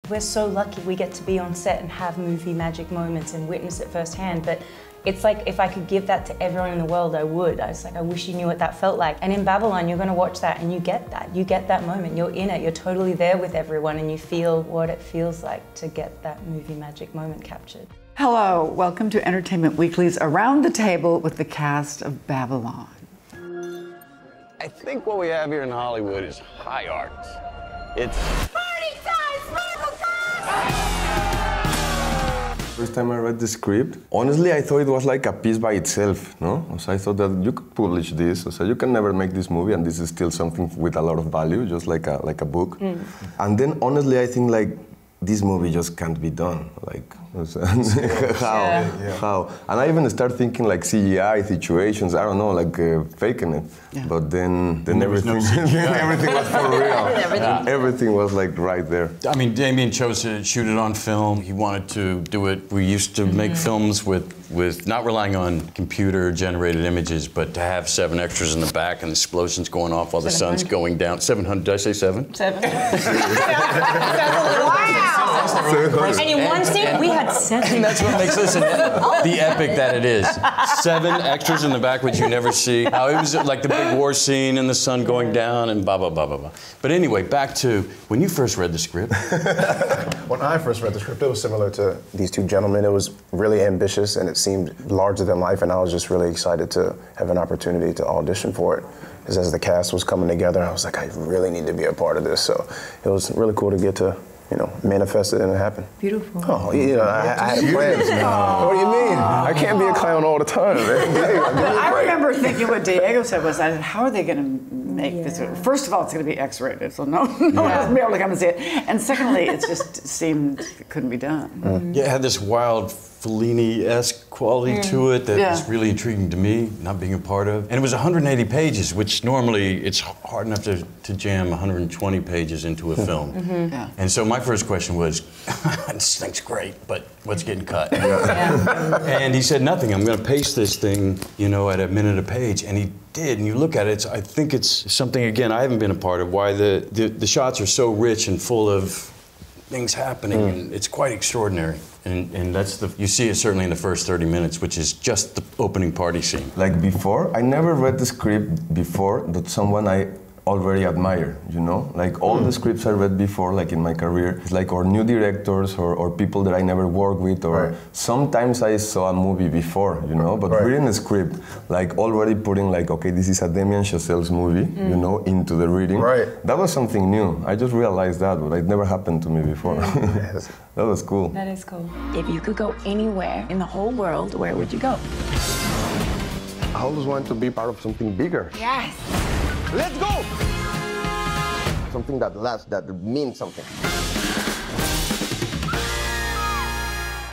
We're so lucky we get to be on set and have movie magic moments and witness it firsthand, but it's like if I could give that to everyone in the world, I would. I was like, I wish you knew what that felt like. And in Babylon, you're going to watch that and you get that. You get that moment. You're in it. You're totally there with everyone and you feel what it feels like to get that movie magic moment captured. Hello, welcome to Entertainment Weekly's Around the Table with the cast of Babylon. I think what we have here in Hollywood is high art. It's party time, sparkle time! First time I read the script, honestly, I thought it was like a piece by itself, no? So I thought that you could publish this, so you can never make this movie, and this is still something with a lot of value, just like a book. Mm. And then, honestly, I think like this movie just can't be done. Like, how? And I even start thinking like CGI situations. I don't know, like faking it. Yeah. But then everything, everything was for real. Everything was like right there. I mean, Damien chose to shoot it on film. He wanted to do it. We used to make films with not relying on computer-generated images, but to have 7 extras in the back and explosions going off while the sun's going down. 700, did I say 7? 7. Wow! And in one scene, we had 7. And that's what makes this the epic that it is. 7 extras in the back, which you never see. It was like the big war scene and the sun going down and blah, blah, blah, blah, blah. But anyway, back to when you first read the script. When I first read the script, it was similar to these two gentlemen. It was really ambitious and it seemed larger than life, and I was just really excited to have an opportunity to audition for it. Because as the cast was coming together, I was like, I really need to be a part of this. So it was really cool to get to, you know, manifest it and it happened. Beautiful. Oh, you know, I had plans. What do you mean? I can't be a clown all the time, man. I remember thinking what Diego said was, how are they going to make this? First of all, it's going to be X-rated, so no one else will be able to come and see it. And secondly, it just seemed it couldn't be done. Yeah, it had this wild Fellini-esque quality to it that was really intriguing to me, not being a part of. And it was 180 pages, which normally it's hard enough to jam 120 pages into a film. And so my first question was, this thing's great, but what's getting cut? And he said, nothing. I'm going to pace this thing, you know, at a minute a page. And he did. And you look at it, I think it's something, again, I haven't been a part of, why the shots are so rich and full of things happening, and it's quite extraordinary. And that's you see it certainly in the first 30 minutes, which is just the opening party scene. Like before, I never read the script before that someone I already admire, you know? Like all the scripts I read before, like in my career, it's like or new directors or people that I never worked with, or sometimes I saw a movie before, you know? But reading a script, like already putting like, okay, this is a Damien Chazelle's movie, you know, into the reading. That was something new. I just realized that, but it never happened to me before. That was cool. That is cool. If you could go anywhere in the whole world, where would you go? I always wanted to be part of something bigger. Yes. Let's go! Something that lasts, that means something.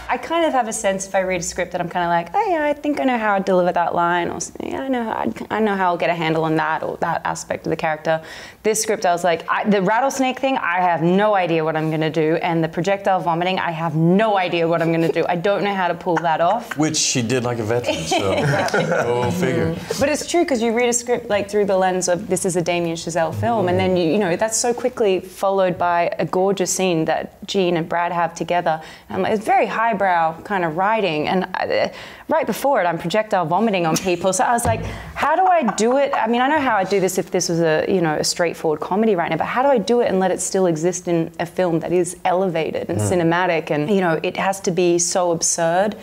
I kind of have a sense if I read a script that I'm kind of like, oh yeah, I think I know how I'd deliver that line, or yeah, I know how I'll get a handle on that or that aspect of the character. This script, I was like, the rattlesnake thing, I have no idea what I'm going to do, and the projectile vomiting, I have no idea what I'm going to do. I don't know how to pull that off. Which she did like a veteran, so go figure. But it's true, because you read a script like through the lens of this is a Damien Chazelle film, and then you know that's so quickly followed by a gorgeous scene that Jean and Brad have together. And it's very highbrow kind of writing, and right before it, I'm projectile vomiting on people. So I was like, how do I do it? I mean, I know how I'd do this if this was a straightforward comedy right now, but how do I do it and let it still exist in a film that is elevated and cinematic? And it has to be so absurd,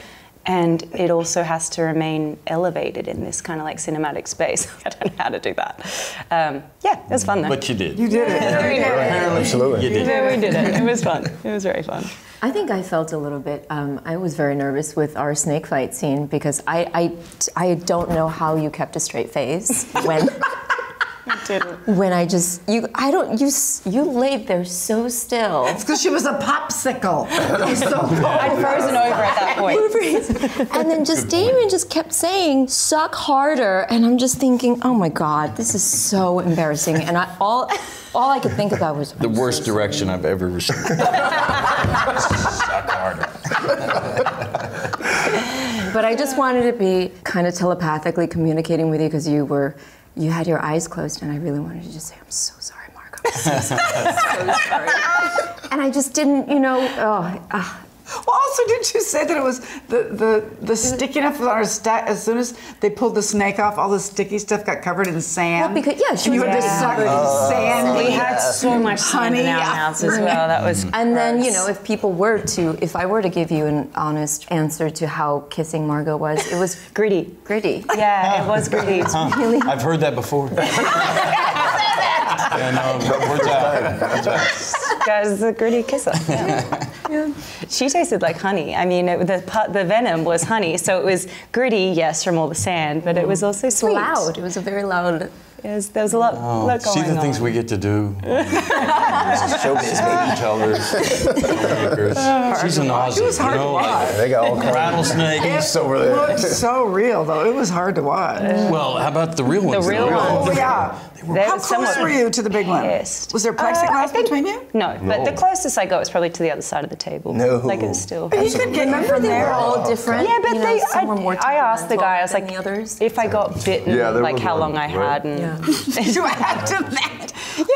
and it also has to remain elevated in this kind of like cinematic space. I don't know how to do that. Yeah, it was fun though. But you did. You did it. Absolutely. You did. Yeah, we did it. It was fun. It was very fun. I think I felt a little bit, I was very nervous with our snake fight scene because I don't know how you kept a straight face when you laid there so still. It's because she was a popsicle. It was so cold. I'd frozen over at that point. And then Damien just kept saying, suck harder. And I'm just thinking, oh my God, this is so embarrassing. And all I could think about was the worst direction I've ever received. Suck harder. But I just wanted to be kind of telepathically communicating with you because you had your eyes closed, and I really wanted to just say, I'm so sorry, Margot. I'm so sorry. and I just didn't, you know. Well, also, didn't you say that it was the stickiness on our stack? As soon as they pulled the snake off, all the sticky stuff got covered in sand. Well, because she and you was had to suck sand. We had so much sand in our mouths as well. That was. And then, you know, if I were to give you an honest answer to how kissing Margot was, it was gritty. Gritty. Yeah, it was gritty. Really. I've heard that before. Words out. Guys, the gritty kisser. Yeah. She tasted like honey. I mean, the venom was honey, so it was gritty, yes, from all the sand, but it was also sweet. Loud. It was a very loud. There was a lot going on. See the things we get to do. Showbiz, storytellers, filmmakers. She's an Aussie. It was hard to watch. They got all kinds of rattlesnakes over there. It looked so real, though. It was hard to watch. Well, how about the real ones? The real ones. Oh, yeah. How close were you to the big one? Pissed. Was there plexiglass between you? No, but the closest I got was probably to the other side of the table. No. Like it was still. But you could get Remember, they were all different. Yeah, but you know, some were more I asked the guy, I was than like, the others. if I got bitten, like how long I had, and You after that.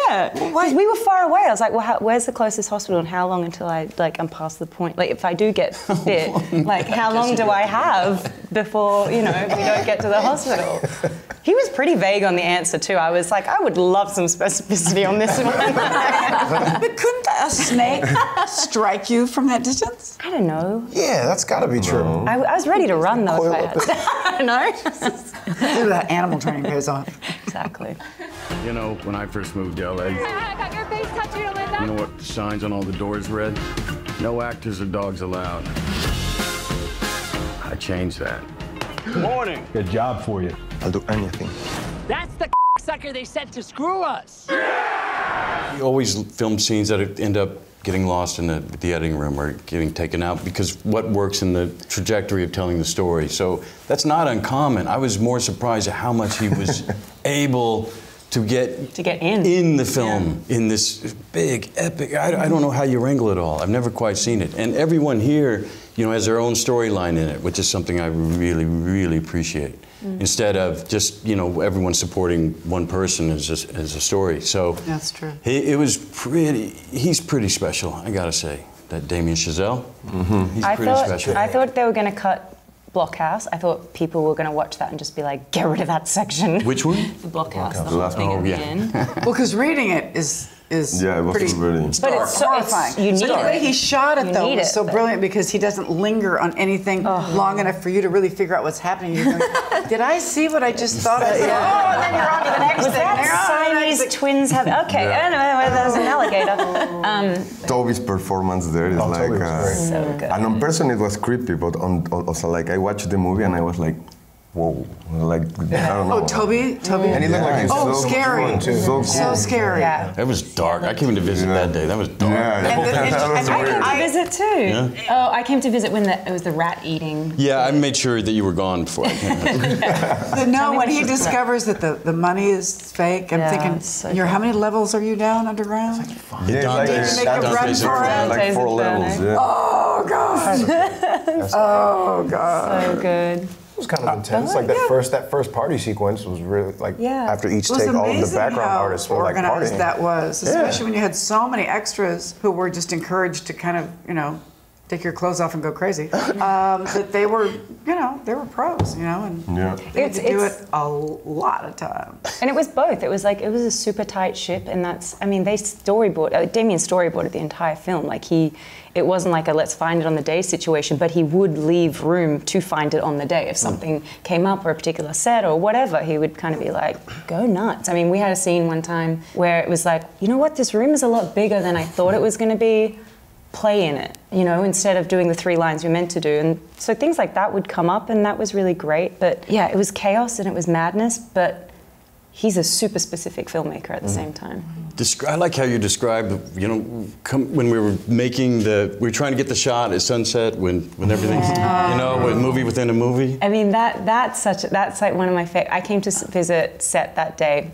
yeah, because we were far away. I was like, well, where's the closest hospital, and how long until I'm past the point? Like, if I do get bit, like, how long do I have before, we don't get to the hospital? He was pretty vague on the answer too. I was like, I would love some specificity on this one. But couldn't a snake strike you from that distance? I don't know. Yeah, that's got to be true. I was ready to run though. Coil If up I had. No. Maybe that animal training pays off. Exactly. You know, when I first moved to LA, you know what the signs on all the doors read? No actors or dogs allowed. I changed that. Morning. Good job for you. I'll do anything. That's the sucker they sent to screw us. You always film scenes that end up getting lost in the editing room or getting taken out because what works in the trajectory of telling the story. So that's not uncommon. I was more surprised at how much he was able to get in the film in this big epic. I don't know how you wrangle it all. I've never quite seen it. And everyone here, has their own storyline in it, which is something I really, really appreciate. Instead of just everyone supporting one person as a story. So that's true. He's pretty special, I gotta say. That Damien Chazelle, he's pretty special. I thought they were going to cut Blockhouse. I thought people were going to watch that and just be like, get rid of that section. Which one? The Blockhouse. The last one. At the end. Well, because reading it is yeah, it was pretty brilliant. But it's horrifying. you need the way it. he shot it, though, was so but brilliant because he doesn't linger on anything long enough for you to really figure out what's happening. You're going, did I see what I just thought I saw? Oh, and then you're on to the next Was thing. that Siamese twins have? Okay, I don't know. There's an alligator. Toby's performance there is so good. And on person it was creepy, but also like I watched the movie and I was like, whoa, like I don't know. Oh, Toby. And he looked like he's so scary. So scary. Yeah. That was dark. I came to visit that day. That was dark. I came to visit too. Yeah. Oh, I came to visit when it was the rat eating. Yeah, I made sure that you were gone before I came. No, when he discovers that the money is fake, I'm thinking, so how many levels are you down underground? Dante's Make a run for it. like 4 levels. Yeah. Oh God. Oh God. So good. It was kind of intense. Like that first party sequence was really like after each take, all of the background artists were like organized partying. that was, especially when you had so many extras who were just encouraged to kind of, take your clothes off and go crazy. That they were, they were pros, and they had to do it a lot of times. And it was both. It was a super tight ship, and they Damien storyboarded the entire film. It wasn't like a let's find it on the day situation, but he would leave room to find it on the day. If something came up or a particular set or whatever, he would kind of be like, go nuts. We had a scene one time where it was like, you know what, this room is a lot bigger than I thought it was going to be. Play in it, instead of doing the 3 lines we meant to do. And so things like that would come up, and that was really great. But yeah, it was chaos and it was madness, but he's a super specific filmmaker at the same time. I like how you described, when we were making we were trying to get the shot at sunset when everything's, a movie within a movie. That's like one of my favorite. I came to visit set that day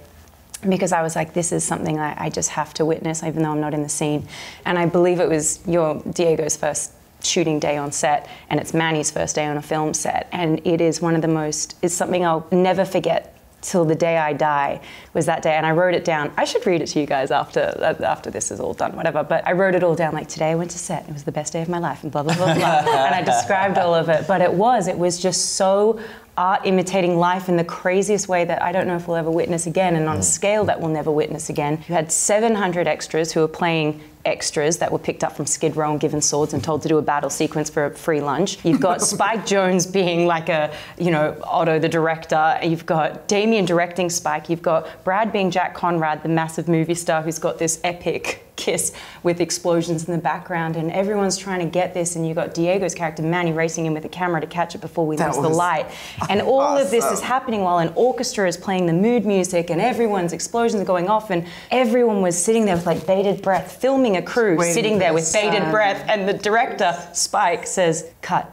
because I was like, this is something I just have to witness, even though I'm not in the scene. And I believe it was Diego's first shooting day on set, and it's Manny's first day on a film set. And it is it's something I'll never forget till the day I die was that day. And I wrote it down. I should read it to you guys after this is all done, whatever. But I wrote it all down, like, today I went to set. It was the best day of my life, and blah, blah, blah, blah. And I described all of it. But it was just so art imitating life in the craziest way that I don't know if we'll ever witness again, and on a scale that we'll never witness again. You had 700 extras who were playing extras that were picked up from Skid Row and given swords and told to do a battle sequence for a free lunch. You've got Spike Jonze being like a, you know, Otto the director. You've got Damien directing Spike. You've got Brad being Jack Conrad, the massive movie star who's got this epic kiss with explosions in the background, and everyone's trying to get this, and you've got Diego's character Manny racing in with a camera to catch it before we lose the light. And all of this is happening while an orchestra is playing the mood music, and everyone's explosions are going off, and everyone was sitting there with like bated breath, filming a crew sitting there with bated breath, and the director, Spike, says, cut.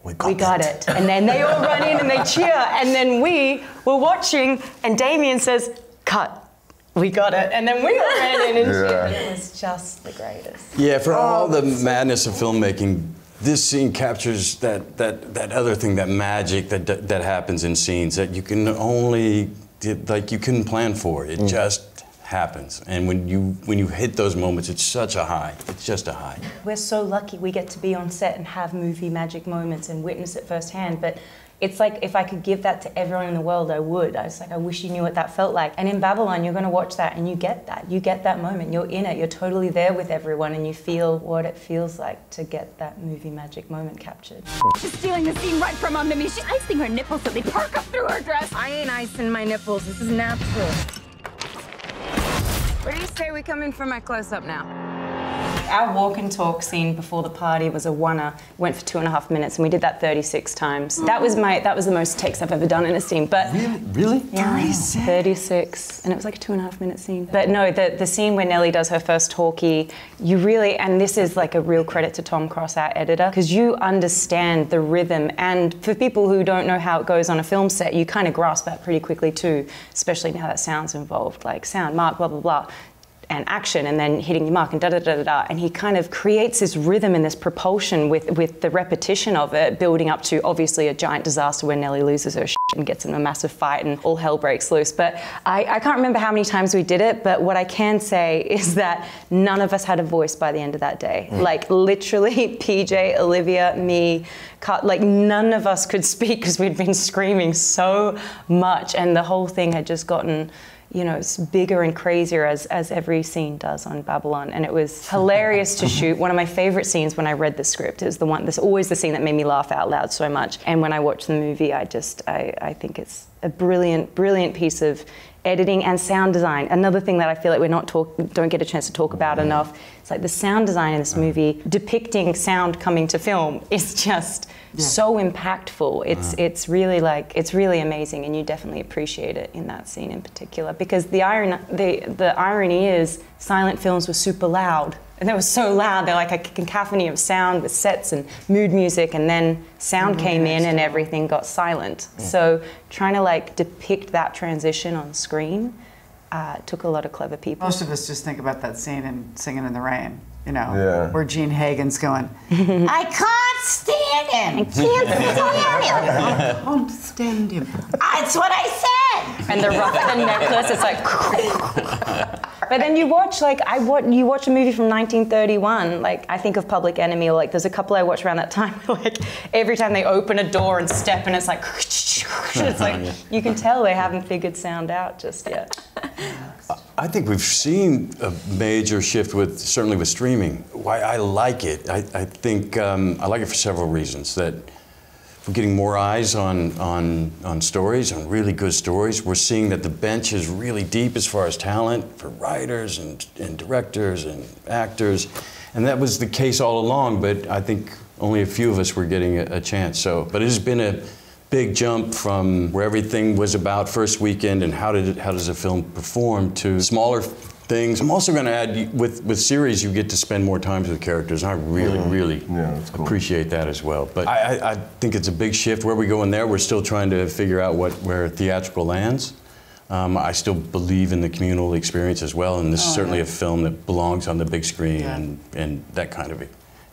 We got it. And then they all run in and they cheer, and then we were watching, and Damien says, cut. We got it. And then we all ran in and cheered. It was just the greatest. Yeah, for all the madness of filmmaking, this scene captures that other thing, that magic that happens in scenes that you can only, like, you couldn't plan for. It just happens. And when you hit those moments, it's such a high. It's just a high. We're so lucky we get to be on set and have movie magic moments and witness it firsthand. But it's like, if I could give that to everyone in the world, I would. I was like, I wish you knew what that felt like. And in Babylon, you're going to watch that and you get that. You get that moment. You're in it. You're totally there with everyone, and you feel what it feels like to get that movie magic moment captured. She's stealing the scene right from under me. She's icing her nipples so they perk up through her dress. I ain't icing my nipples. This is natural. Where do you say we come in for my close-up now? Our walk and talk scene before the party was a one-er. Went for 2.5 minutes, and we did that 36 times. That was the most takes I've ever done in a scene. But really? Yeah, 36, and it was like a 2.5-minute scene. But no, the scene where Nellie does her first talkie, you really, and this is like a real credit to Tom Cross, our editor, because you understand the rhythm, and for people who don't know how it goes on a film set, you kind of grasp that pretty quickly too, especially now that sound's involved, like sound, mark, blah, blah, blah, and action, and then hitting your mark, and da-da-da-da-da. And he kind of creates this rhythm and this propulsion with the repetition of it, building up to obviously a giant disaster where Nellie loses her shit and gets in a massive fight and all hell breaks loose. But I can't remember how many times we did it, but what I can say is that none of us had a voice by the end of that day. Like literally PJ, Olivia, me, like none of us could speak because we'd been screaming so much, and the whole thing had just gotten, you know, it's bigger and crazier as every scene does on Babylon. And it was hilarious to shoot. One of my favorite scenes when I read the script is that's always the scene that made me laugh out loud so much. And when I watch the movie, I think it's a brilliant, brilliant piece of editing and sound design. Another thing that I feel like don't get a chance to talk about enough, it's like the sound design in this movie, depicting sound coming to film, is just so impactful. It's really amazing, and you definitely appreciate it in that scene in particular, because the irony is silent films were super loud. And they were so loud, they're like a cacophony of sound with sets and mood music, and then sound came in and everything got silent. So trying to like depict that transition on screen took a lot of clever people. Most of us just think about that scene in Singing in the Rain, you know, where Gene Hagen's going, I can't stand him. I can't stand him. I can't stand him. That's what I said. And the necklace, it's like. But then you watch, like, you watch a movie from 1931, like, I think of Public Enemy, or like, there's a couple I watch around that time, like, every time they open a door and step, and it's like, it's like, you can tell they haven't figured sound out just yet. I think we've seen a major shift certainly with streaming. Why I like it, I think I like it for several reasons. That we're getting more eyes on stories, on really good stories. We're seeing that the bench is really deep as far as talent for writers and directors and actors. And that was the case all along, but I think only a few of us were getting a chance. But it has been a big jump from where everything was about first weekend and how does a film perform to smaller things. I'm also going to add, with series, you get to spend more time with characters. I really appreciate that as well. But I think it's a big shift. Where we go in there, we're still trying to figure out where theatrical lands. I still believe in the communal experience as well, and this is certainly a film that belongs on the big screen and that kind of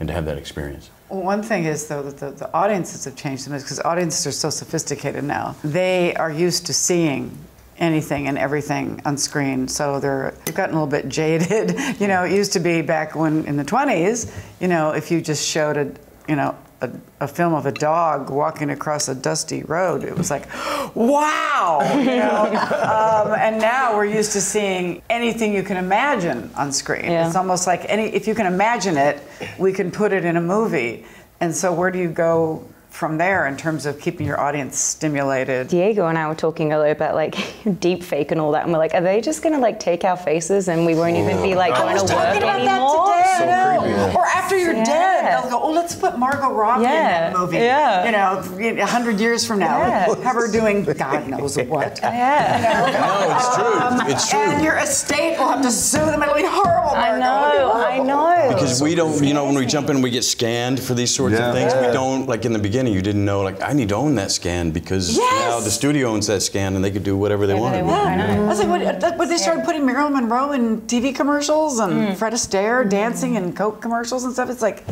and to have that experience. Well, one thing is, though, that the audiences have changed so much because audiences are so sophisticated now. They are used to seeing anything and everything on screen, so they've gotten a little bit jaded. You know, it used to be back when in the 20s, you know, if you just showed a film of a dog walking across a dusty road, it was like, wow, you know. And now we're used to seeing anything you can imagine on screen. Yeah. It's almost like if you can imagine it, we can put it in a movie. And so where do you go from there in terms of keeping your audience stimulated? Diego and I were talking a little about like deep fake and all that, and we're like, are they just gonna like take our faces and we won't even be like going to work anymore? So creepy. Or after you're dead, they'll go, oh, let's put Margot Robbie in that movie. Yeah. You know, 100 years from now, have her doing God knows what. Yeah. You know? No, it's true. It's true. And your estate will have to sue them. It'll be horrible, Margot. I know. Because we don't, you know, when we jump in, we get scanned for these sorts of things. We don't, like in the beginning, you didn't know, like, I need to own that scan because now the studio owns that scan and they could do whatever they want. I was like, when they started putting Marilyn Monroe in TV commercials and Fred Astaire dancing in Coke commercials and stuff, it's like,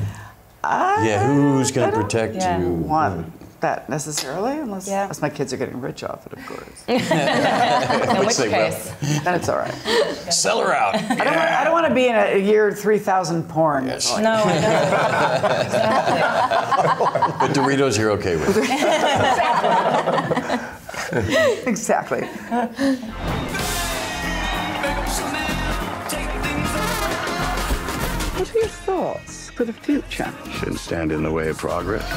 who's going to protect you? I don't want that necessarily, unless my kids are getting rich off it, of course. In which case, then it's all right. Sell her out. I don't want to be in a year 3000 porn. Yes. No, I don't. Exactly. But Doritos, you're okay with. Exactly. What are your thoughts for the future? Shouldn't stand in the way of progress.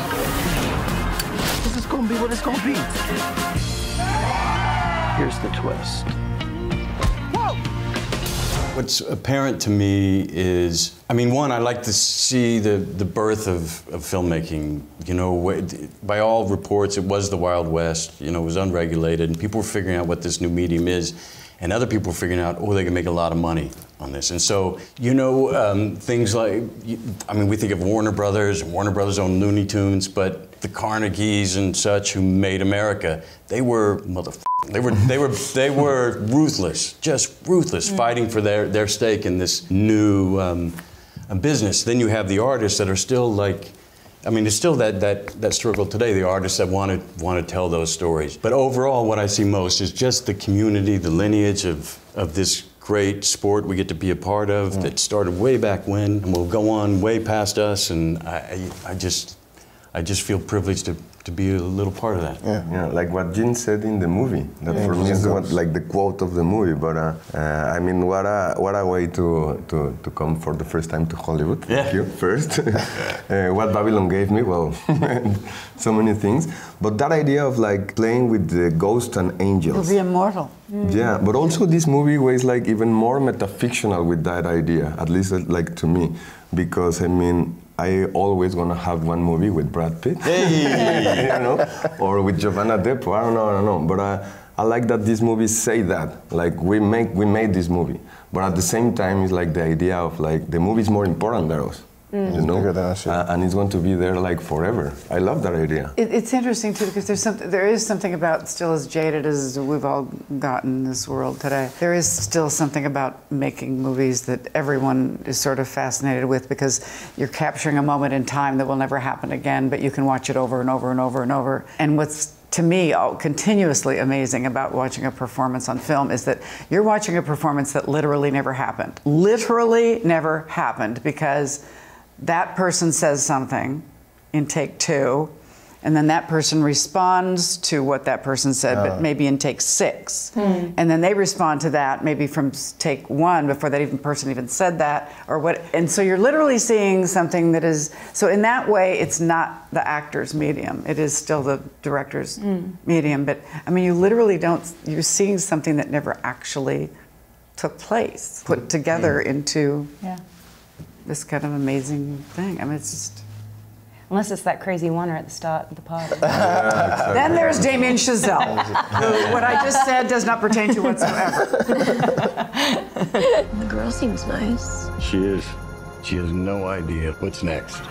This is gonna be what it's gonna be. Here's the twist. Whoa! What's apparent to me is, I mean, one, I like to see the birth of filmmaking. You know, by all reports, it was the Wild West. You know, it was unregulated, and people were figuring out what this new medium is. And other people were figuring out, oh, they can make a lot of money on this. And so, you know, things like, I mean, we think of Warner Brothers owned Looney Tunes, but the Carnegies and such who made America, they were they were ruthless, just ruthless, fighting for their stake in this new business. Then you have the artists that are still like, I mean, it's still that struggle today, the artists that want to tell those stories. But overall, what I see most is just the community, the lineage of this great sport we get to be a part of that started way back when and will go on way past us. And I just feel privileged to be a little part of that. Yeah, like what Jean said in the movie. That for me is like the quote of the movie. But I mean, what a way to come for the first time to Hollywood. Thank you first. What Babylon gave me, well, so many things. But that idea of like playing with the ghosts and angels. You'll be immortal. Yeah, but also this movie was like even more metafictional with that idea, at least like to me, because I mean, I always gonna have one movie with Brad Pitt, you know, or with Jovan Adepo. I don't know. But I like that these movies say that, like we made this movie, but at the same time, it's like the idea of like the movie is more important than us. You know, and it's going to be there like forever. I love that idea. It's interesting too because there is something about, still as jaded as we've all gotten in this world today, there is still something about making movies that everyone is sort of fascinated with because you're capturing a moment in time that will never happen again, but you can watch it over and over and over and over. And what's to me continuously amazing about watching a performance on film is that you're watching a performance that literally never happened. Literally never happened, because that person says something in take 2, and then that person responds to what that person said, but maybe in take 6. And then they respond to that maybe from take 1 before that person even said that, or what. And so you're literally seeing something that is, so in that way, it's not the actor's medium. It is still the director's medium. But I mean, you literally you're seeing something that never actually took place, put together into this kind of amazing thing. I mean, it's just... Unless it's that crazy oneer at the start of the party. Exactly. Then there's Damien Chazelle, who what I just said does not pertain to whatsoever. The girl seems nice. She is. She has no idea what's next.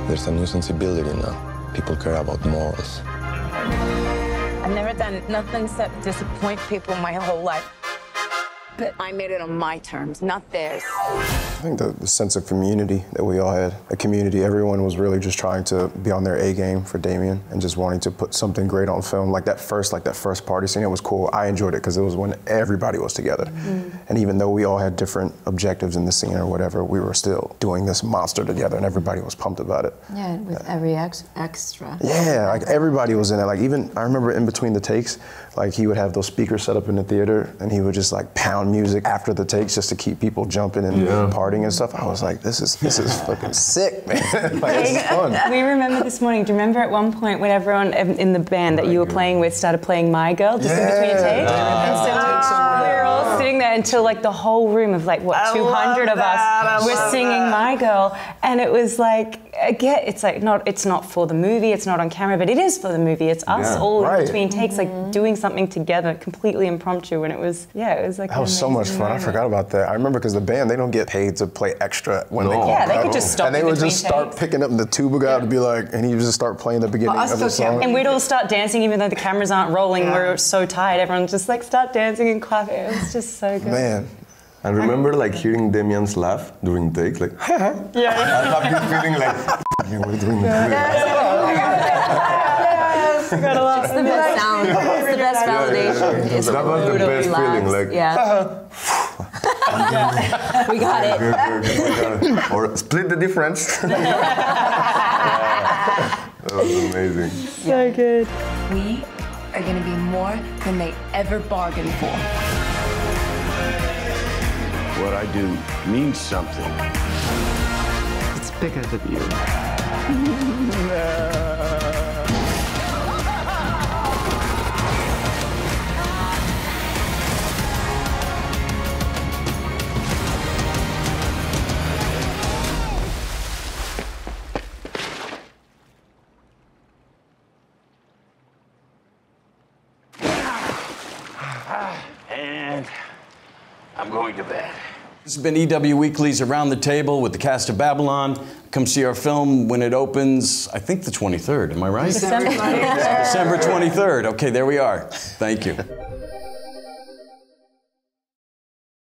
There's a new sensibility now. People care about morals. I've never done nothing except disappoint people my whole life. But I made it on my terms, not theirs. I think the sense of community that we all had, a community, everyone was really just trying to be on their A game for Damien and just wanting to put something great on film. Like that first party scene, it was cool. I enjoyed it because it was when everybody was together. And even though we all had different objectives in the scene or whatever, we were still doing this monster together and everybody was pumped about it. Yeah, with every extra. Yeah, like everybody was in it. Like even, I remember in between the takes, like he would have those speakers set up in the theater and he would just like pound music after the takes just to keep people jumping and partying and stuff. I was like, this is fucking sick, man. Like, it's fun. We remember this morning, do you remember at one point when everyone in the band that you were playing with started playing My Girl just in between takes? We were all sitting there until like the whole room of like, what, 200 of us were singing My Girl. And it was like, again, it's like it's not for the movie, it's not on camera, but it is for the movie. It's us all in between takes, like doing something together, completely impromptu. And it was like that was so much fun. I forgot about that. I remember because the band, they don't get paid to play extra when they come Yeah, they could just stop. And they would just start picking up the tuba out and be like, and he would just start playing the beginning of the song. And we'd all start dancing even though the cameras aren't rolling. We're so tired. Everyone just like start dancing and clapping. It was just so good. Man. I remember like hearing Damian's laugh during takes, like, I have this feeling like, we're doing it. It's the best sound. It's the best validation. It's that was the best feeling, like, we got it. Or split the difference. That was amazing. So good. We are gonna be more than they ever bargained for. What I do means something. It's bigger than you. And I'm going to bed. This has been EW Weekly's Around the Table with the cast of Babylon. Come see our film when it opens, I think the 23rd, am I right? December 23rd. December 23rd. Okay, there we are. Thank you.